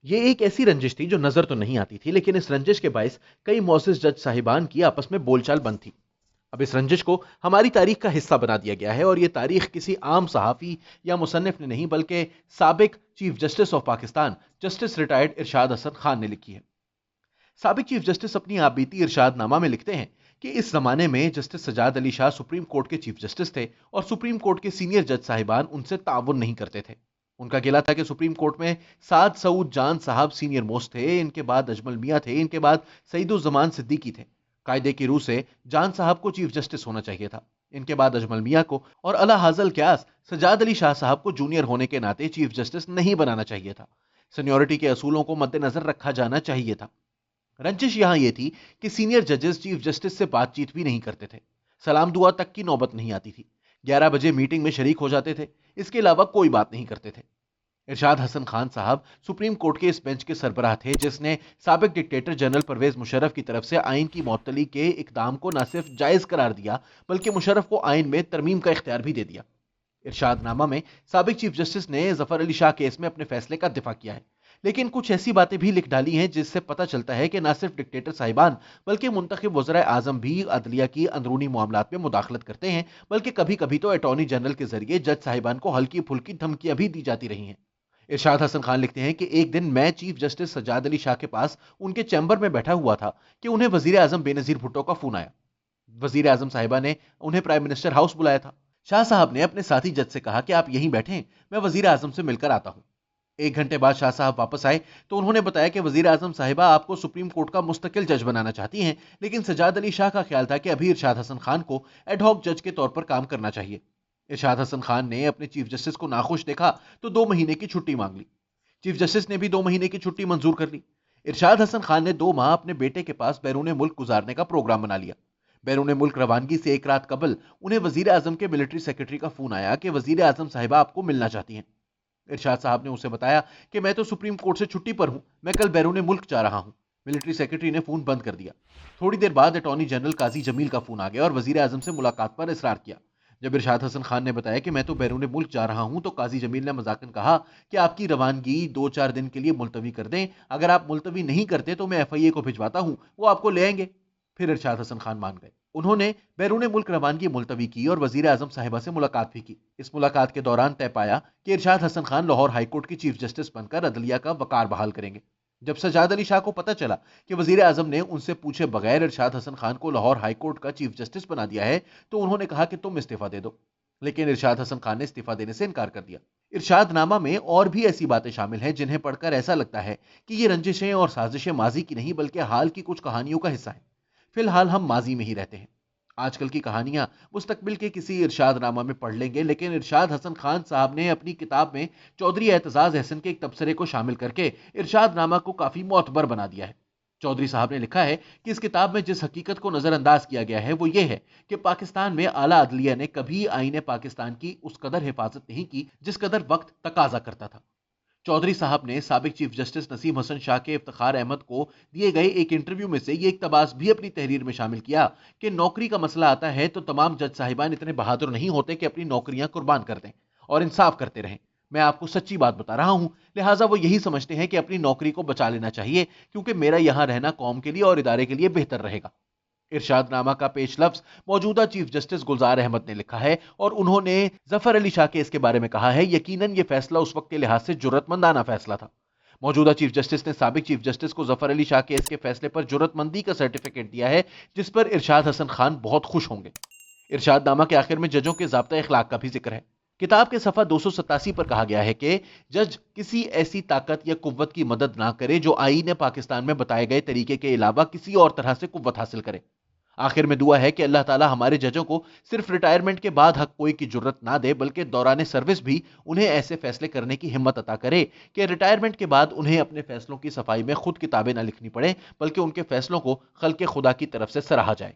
یہ ایک ایسی رنجش تھی جو نظر تو نہیں آتی تھی، لیکن اس رنجش کے باعث کئی معزز جج صاحبان کی آپس میں بول چال بند تھی۔ اب اس رنجش کو ہماری تاریخ کا حصہ بنا دیا گیا ہے، اور یہ تاریخ کسی عام صحافی یا مصنف نے نہیں بلکہ سابق chief justice of Pakistan justice retired Irshad Hasan Khan نے لکھی ہے۔ سابق چیف جسٹس اپنی آپ بیتی ارشاد نامہ میں لکھتے ہیں کہ اس زمانے میں justice Sajjad Ali Shah supreme court کے چیف جسٹس تھے، اور سپریم کورٹ کے سینئر جج صاحبان ان سے تعاون نہیں کرتے تھے۔ ان کا گلہ تھا کہ سپریم کورٹ میں سعد سعود جان صاحب سینئر موسٹ تھے، ان کے بعد اجمل میاں تھے، ان کے بعد سعید الزمان صدیقی تھے۔ قاعدے کی روح سے جان صاحب کو چیف جسٹس ہونا چاہیے تھا، ان کے بعد اجمل میاں کو، اور اعلی حاضل قیاس سجاد علی شاہ صاحب کو جونیئر ہونے کے ناطے چیف جسٹس نہیں بنانا چاہیے تھا۔ سینیورٹی کے اصولوں کو مد نظر رکھا جانا چاہیے تھا۔ رنجش یہاں یہ تھی کہ سینئر ججز چیف جسٹس سے بات چیت بھی نہیں کرتے تھے، سلام دعا تک کی نوبت نہیں آتی تھی، 11 بجے میٹنگ میں شریک ہو جاتے تھے، اس کے علاوہ کوئی بات نہیں کرتے تھے۔ ارشاد حسن خان صاحب سپریم کورٹ کے اس بینچ کے سربراہ تھے جس نے سابق ڈکٹیٹر جنرل پرویز مشرف کی طرف سے آئین کی معطلی کے اقدام کو نہ صرف جائز قرار دیا بلکہ مشرف کو آئین میں ترمیم کا اختیار بھی دے دیا۔ ارشاد نامہ میں سابق چیف جسٹس نے ظفر علی شاہ کیس میں اپنے فیصلے کا دفاع کیا ہے، لیکن کچھ ایسی باتیں بھی لکھ ڈالی ہیں جس سے پتہ چلتا ہے کہ نہ صرف ڈکٹیٹر صاحبان بلکہ منتخب وزراء اعظم بھی عدلیہ کی اندرونی معاملات میں مداخلت کرتے ہیں، بلکہ کبھی کبھی تو اٹارنی جنرل کے ذریعے جج صاحبان کو ہلکی پھلکی دھمکیاں بھی دی جاتی رہی ہیں۔ ارشاد حسن خان لکھتے ہیں کہ ایک دن میں چیف جسٹس سجاد علی شاہ کے پاس ان کے چیمبر میں بیٹھا ہوا تھا کہ انہیں وزیر اعظم بے نظیر بھٹو کا فون آیا۔ وزیر اعظم صاحبہ نے انہیں پرائم منسٹر ہاؤس بلایا تھا۔ شاہ صاحب نے اپنے ساتھی جج سے کہا کہ آپ یہیں بیٹھیں، میں وزیر اعظم سے مل کر آتا ہوں۔ 1 گھنٹے بعد شاہ صاحب واپس آئے تو انہوں نے بتایا کہ وزیر اعظم صاحبہ آپ کو سپریم کورٹ کا مستقل جج بنانا چاہتی ہیں، لیکن سجاد علی شاہ کا خیال تھا کہ ابھی ارشاد حسن خان کو ایڈ ہاک جج کے طور پر کام کرنا چاہیے۔ ارشاد حسن خان نے اپنے چیف جسٹس کو ناخوش دیکھا تو 2 مہینے کی چھٹی مانگ لی۔ چیف جسٹس نے بھی 2 مہینے کی چھٹی منظور کر لی۔ ارشاد حسن خان نے 2 ماہ اپنے بیٹے کے پاس بیرون ملک گزارنے کا پروگرام بنا لیا۔ بیرون ملک روانگی سے 1 رات قبل انہیں وزیر اعظم کے ملٹری سیکرٹری کا فون آیا کہ وزیر اعظم صاحبہ آپ کو ملنا چاہتی ہیں۔ ارشاد صاحب نے اسے بتایا کہ میں تو سپریم کورٹ سے چھٹی پر ہوں، میں کل بیرون ملک جا رہا ہوں۔ ملٹری سیکرٹری نے فون بند کر دیا۔ تھوڑی دیر بعد اٹارنی جنرل قاضی جمیل کا فون آ گیا اور وزیر اعظم سے ملاقات پر اصرار کیا۔ جب ارشاد حسن خان نے بتایا کہ میں تو بیرون ملک جا رہا ہوں تو قاضی جمیل نے مذاقن کہا کہ آپ کی روانگی 2-4 دن کے لیے ملتوی کر دیں، اگر آپ ملتوی نہیں کرتے تو میں FIA کو بھجواتا ہوں، وہ آپ کو لے آئیں گے۔ پھر ارشاد حسن خان مان گئے۔ انہوں نے بیرون ملک روانگی ملتوی کی اور وزیر اعظم صاحبہ سے ملاقات بھی کی۔ اس ملاقات کے دوران طے پایا کہ ارشاد حسن خان لاہور ہائی کورٹ کی چیف جسٹس بن کر عدلیہ کا وقار بحال کریں گے۔ جب سجاد علی شاہ کو پتہ چلا کہ وزیر اعظم نے ان سے پوچھے بغیر ارشاد حسن خان کو لاہور ہائی کورٹ کا چیف جسٹس بنا دیا ہے تو انہوں نے کہا کہ تم استعفیٰ دے دو، لیکن ارشاد حسن خان نے استعفیٰ دینے سے انکار کر دیا۔ ارشاد نامہ میں اور بھی ایسی باتیں شامل ہیں جنہیں پڑھ کر ایسا لگتا ہے کہ یہ رنجشیں اور سازشیں ماضی کی نہیں بلکہ حال کی کچھ کہانیوں کا حصہ ہیں۔ فی الحال ہم ماضی میں ہی رہتے ہیں، آج کل کی کہانیاں مستقبل کے کسی ارشاد نامہ میں پڑھ لیں گے، لیکن ارشاد حسن خان صاحب نے اپنی کتاب میں چودھری اعتزاز احسن کے ایک تبصرے کو شامل کر کے ارشاد نامہ کو کافی معتبر بنا دیا ہے۔ چودھری صاحب نے لکھا ہے کہ اس کتاب میں جس حقیقت کو نظر انداز کیا گیا ہے وہ یہ ہے کہ پاکستان میں اعلیٰ عدلیہ نے کبھی آئین پاکستان کی اس قدر حفاظت نہیں کی جس قدر وقت تقاضا کرتا تھا۔ چودھری صاحب نے سابق چیف جسٹس نسیم حسن شاہ کے افتخار احمد کو دیے گئے ایک انٹرویو میں سے یہ اقتباس بھی اپنی تحریر میں شامل کیا کہ نوکری کا مسئلہ آتا ہے تو تمام جج صاحبان اتنے بہادر نہیں ہوتے کہ اپنی نوکریاں قربان کر دیں اور انصاف کرتے رہیں۔ میں آپ کو سچی بات بتا رہا ہوں، لہٰذا وہ یہی سمجھتے ہیں کہ اپنی نوکری کو بچا لینا چاہیے کیونکہ میرا یہاں رہنا قوم کے لیے اور ادارے کے لیے بہتر رہے گا۔ ارشاد نامہ کا پیش لفظ موجودہ چیف جسٹس گلزار احمد نے لکھا ہے اور انہوں نے ظفر علی شاہ کیس کے بارے میں کہا ہے، یقیناً یہ فیصلہ اس وقت کے لحاظ سے جرأت مندانہ فیصلہ تھا۔ موجودہ چیف جسٹس نے سابق چیف جسٹس کو ظفر علی شاہ کیس کے فیصلے پر جرأت مندی کا سرٹیفکیٹ دیا ہے جس پر ارشاد حسن خان بہت خوش ہوں گے۔ ارشاد نامہ کے آخر میں ججوں کے ضابطۂ اخلاق کا بھی ذکر ہے۔ کتاب کے صفحہ 287 پر کہا گیا ہے کہ جج کسی ایسی طاقت یا قوت کی مدد نہ کرے جو آئین پاکستان میں بتائے گئے طریقے کے علاوہ کسی اور طرح سے قوت حاصل کرے۔ آخر میں دعا ہے کہ اللہ تعالی ہمارے ججوں کو صرف ریٹائرمنٹ کے بعد حق کوئی کی جرت نہ دے بلکہ دوران سروس بھی انہیں ایسے فیصلے کرنے کی ہمت عطا کرے کہ ریٹائرمنٹ کے بعد انہیں اپنے فیصلوں کی صفائی میں خود کتابیں نہ لکھنی پڑے بلکہ ان کے فیصلوں کو خلق خدا کی طرف سے سراہا جائے۔